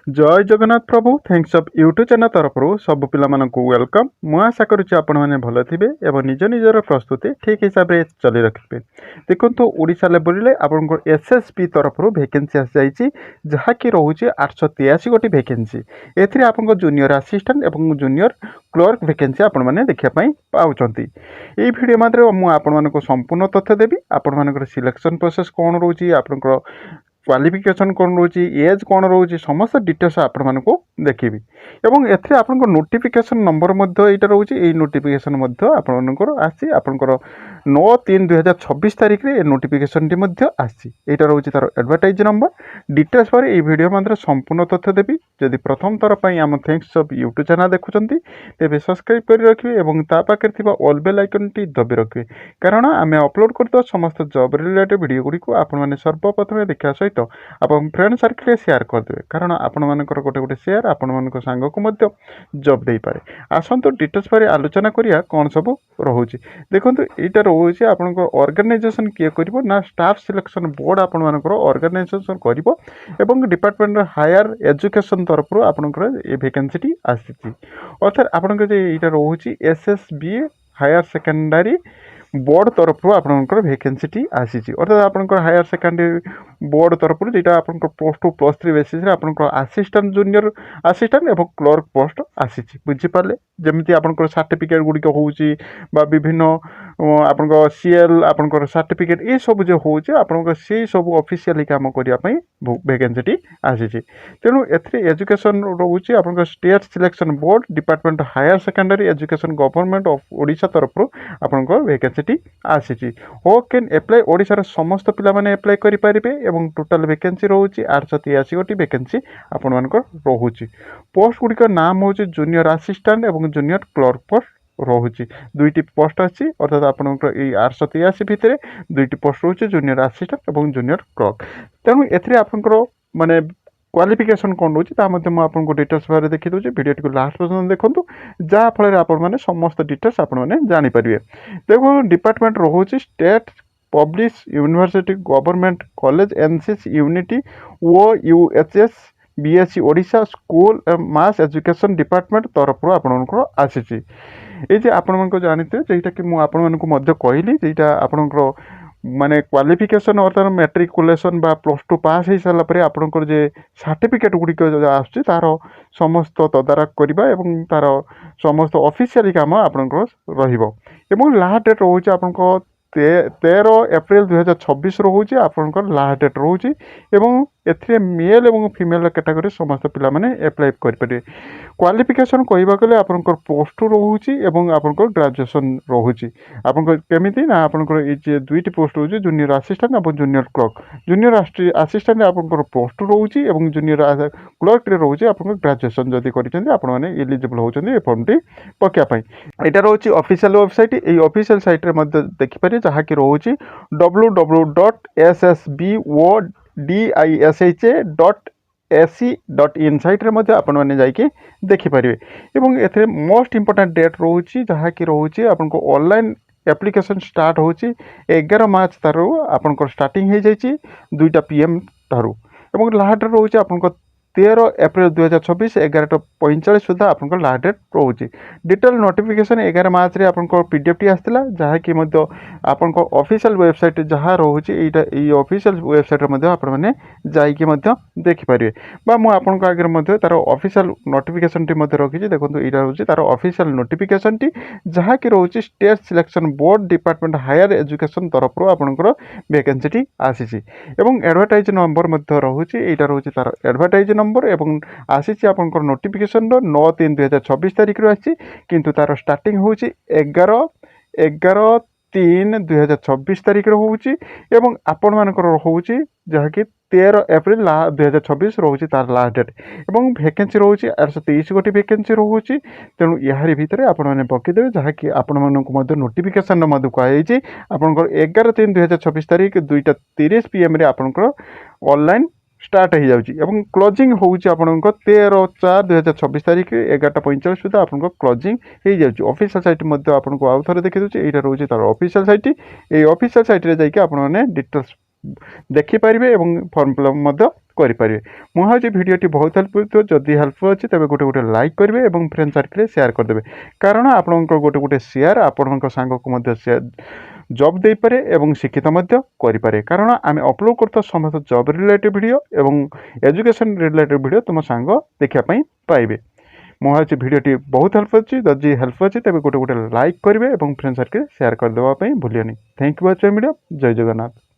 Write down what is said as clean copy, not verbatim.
जय जगन्नाथ प्रभु thanks of YouTube channel तरफ सब पिला वेलकम। मु आशा करुच्ची आपण मैंने भल थे और निज निजर प्रस्तुति ठीक हिसाब से चली रखिए। देखो ओडिशा लेवल में आपन एसएसबी तरफ वैकेंसी आसी जहाँकि रोचे 883 गोटी वैकेंसी। एथिरे आपन जूनियर असिस्टेंट और जूनियर क्लर्क वैकेंसी आपण मैंने देखापी पाँच। ये भिडियो मात्र मुझे संपूर्ण तथ्य देवी। आपण सिलेक्शन प्रोसेस कौन रोचे, आपंकर क्वालिफिकेशन कौन रोचे, एज कौन रोचे, समस्त डिटेल्स आपण मानक देखी। एवं एथिरे आपन नोटिफिकेशन नंबर यहाँ रोचे। ये नोटिफिकेशन आपंकर आसी आपंकर 9/3/2026 तारीख में नोटिफिकेशन टी आसी। यहाँ रोचे तार एडवर्टाइज नंबर डिटेल्स पर ये वीडियो मात्र संपूर्ण तथ्य देवी। जदि प्रथम थर पर आम थैंक्स अफ यूट्यूब चैनल देखुं तेज सब्सक्राइब कर रखिए और पाखे ऑल बेल आइकन टी दबी रखिए, कारण आम अपलोड कर समस्त जॉब रिलेटेड वीडियो गुड़ी आपने सर्वप्रथम देखा सहित आप फ्रेंड सर्किल शेयर करदे, कारण आपण मानकर गोटे गोटे शेयर आपण मान सांग को जॉब दे पारे। आसतु डिटेल्स पर आलोचना करिया कौन सब रोचे। देखो यहाँ रोचे आपण ऑर्गेनाइजेशन किए कर ना स्टाफ सिलेक्शन बोर्ड आपण मानकर ऑर्गेनाइजेशन कर डिपार्टमेंट हायर एजुकेशन तरफ आपंकर ये वैकेंसी आसी। अर्थात आपंकर यहाँ रोचे एसएसबी हायर सेकेंडरी बोर्ड तरफ आपंकर वैकेंसी आसी। अर्थात आपंकर हायर सेकेंडरी बोर्ड तरफ जो आप +2 +3 बेसिस आपंकर असिस्टेंट जूनियर असिस्टेंट और क्लर्क पोस्ट आसी। बुझीपारे जमी आपंकर सर्टिफिकेट गुड़िक हो विभिन्न आपंकर सीएल आपंकर सर्टिफिकेट ये सब जो होचे आपंकर से सब ऑफिशियली काम करने वैकेंसी आसी। तेणु एजुकेशन रोचे आपंकर state selection board department higher secondary education government of Odisha तरफ आपंकर वैकेंसी आसी। हो कैन एप्लाई ओडिशार समस्त पिला माने एप्लाई करि परिबे एवं टोटाल वैकेंसी रोचे 883 गोटी वैकेंसी आपण मानकर रोचे। पोस्ट गुड़िक नाम हूँ जूनियर असिस्टेंट और जूनियर क्लर्क पोस्ट रोचे। दुईटी पोस्ट अच्छी अर्थात आपंकर 883 भितर दुईटी पोस्ट रोचे जूनियर असिस्टेंट और जूनियर क्लर्क। तेणु एथिरे आपंकर माने क्वालिफिकेशन कौन रोचे आपको डिटेल्स बारे देखी दूसरे। वीडियो टी लास्ट पर्यटन देखूँ जहाँफल आपने समस्त डिटेल्स आपने जानीपारे। देखो डिपार्टमेंट रोचे state publish university government college NCC unity OUHS BSc Odisha school मास एजुकेशन डिपार्टमेंट तरफ आपंकर आसी। ये आपण जानते जेटा कि मुझे कहली जेटा आपंकर माने क्वालिफिकेशन अर्थात मेट्रिकुलेसन बा +2 पास हो सारापर आपंकर जे सर्टिफिकेट गुड़िक तार समस्त तदारख करवा और तार समस्त ऑफिशियली काम आपंकर लास्ट डेट रोचे आपंकर 13 एप्रिल 2026 रोचे आपंकर लास्ट डेट रोचे। एथिरे मेल और फीमेल कैटेगरी समस्त पिला माने एप्लाई करें। क्वालिफिकेशन कहवा गले आपंकर +2 रोचे और आपंकर ग्रेजुएशन रोचे। आपंकर केमिति ना आपंकर ये दुईटी पोस्ट रोचे जूनियर असिस्टेंट और जूनियर क्लर्क। जूनियर असिस्टेंट आपंकर +2 रोचे और जूनियर क्लर्क रोचे आपंकर ग्रेजुएशन जदि करें आपने एलिजिबल होती फॉर्म टी पकापी। यहाँ रोचे ऑफिशियल वेबसाइट। ये ऑफिशियल साइट रे देखिपारे जहाँकि रोचे www.ssbodisha.ac.in साइट रे आपने जाकि देखिपारे। और ए मोस्ट इम्पोर्टेंट डेट रोचे जहाँकि रोचे आपको ऑनलाइन एप्लिकेशन स्टार्ट होची 11 मार्च तारू आपंकर स्टार्टिंग हो जाइए 2टा PM तारू और लास्ट डेट रोचे आपंकर 13 एप्रिल 2026 11:45 सुधा आपंकर लास्ट डेट रोचे। डिटेल नोटिफिकेशन 11 मार्च रे आपंकर PDF टी आसला जहाँकि आपंकर ऑफिशियल वेबसाइट जहाँ रोचे ये ऑफिशियल वेबसाइट रे आपने जाइए देखिपारे बा मु आपंक आगे तार ऑफिशियल नोटिफिकेशन टी रखी। देखो यहाँ हूँ तार ऑफिशियल नोटिफिकेशन टी जहाँ कि रोचे state selection board department higher education तरफ आपंकर वैकेंसी टी आसी। एडवर्टाइज नंबर रोचे यहाँ रोचे तार एडवर्टाइज नंबर एवं आसी आपंकर नोटिफिकेशन 9/3/2026 तारीख रू आसी। किंतु तार स्टार्टिंग हूँ 11/3/2026 तारीख होची एवं आपण मानकर होची जहाँकि 13 एप्रिल 2026 रोचे तार लास्ट डेट और वैकेंसी रोचे 823 गोटी वैकेंसी रोचे। तेणु यार भितर आपने पकईदेवे जहाँकि आपण मानक नोटिफिकेशन कहुई आपंकर 11/3/2026 तारीख 2:30 PM रे आपंकर ऑनलाइन स्टार्ट हो जाउची एवं क्लोजिंग होउची आपनक 13/4/2026 तारीख 11:45 सुधा आपनक क्लोजिंग हो जाउची। ऑफिशियल साइट मध्ये आपनको आउ थरे देखि दोची एटा रोची तार ऑफिशियल साइट। ए ऑफिशियल साइट रे जाइके आपण माने डिटेल्स देखि परिबे एवं फॉर्म फिलअप मध्ये କରିପାରିବେ। ମୁଁ ଭାବୁଛି ଭିଡ଼ିଓଟି ବହୁତ ହେଲ୍ପଫୁଲ୍ ଥିବ। ଯଦି ହେଲ୍ପଫୁଲ୍ ଅଛି ତେବେ ଗୋଟେ ଲାଇକ୍ କରିବେ ଏବଂ ଫ୍ରେଣ୍ଡ ସର୍କଲରେ ସେୟାର କରିଦେବେ, କାରଣ ଆପଣଙ୍କ ଗୋଟେ ସେୟାର ଆପଣଙ୍କ ସାଙ୍ଗକୁ ମଧ୍ୟ ଜବ୍ ଦେଇପାରେ ଏବଂ ଶିକ୍ଷିତ ମଧ୍ୟ କରିପାରେ, କାରଣ ଆମେ ଅପଲୋଡ଼ କରୁଥିବା ସମସ୍ତ ଜବ୍ ରିଲେଟେଡ୍ ଭିଡ଼ିଓ ଏବଂ ଏଜୁକେସନ୍ ରିଲେଟେଡ୍ ଭିଡ଼ିଓ ତୁମ ସାଙ୍ଗ ଦେଖିବା ପାଇଁ ପାଇବେ। ମୁଁ ଭାବୁଛି ଭିଡ଼ିଓଟି ବହୁତ ହେଲ୍ପଫୁଲ୍ ଅଛି। ଯଦି ହେଲ୍ପଫୁଲ୍ ଅଛି ତେବେ ଗୋଟେ ଲାଇକ୍ କରିବେ ଏବଂ ଫ୍ରେଣ୍ଡ ସର୍କଲରେ ସେୟାର କରିଦେବା ପାଇଁ ଭୁଲିବେନି। Thank you watching video. ଜୟ ଜଗନ୍ନାଥ।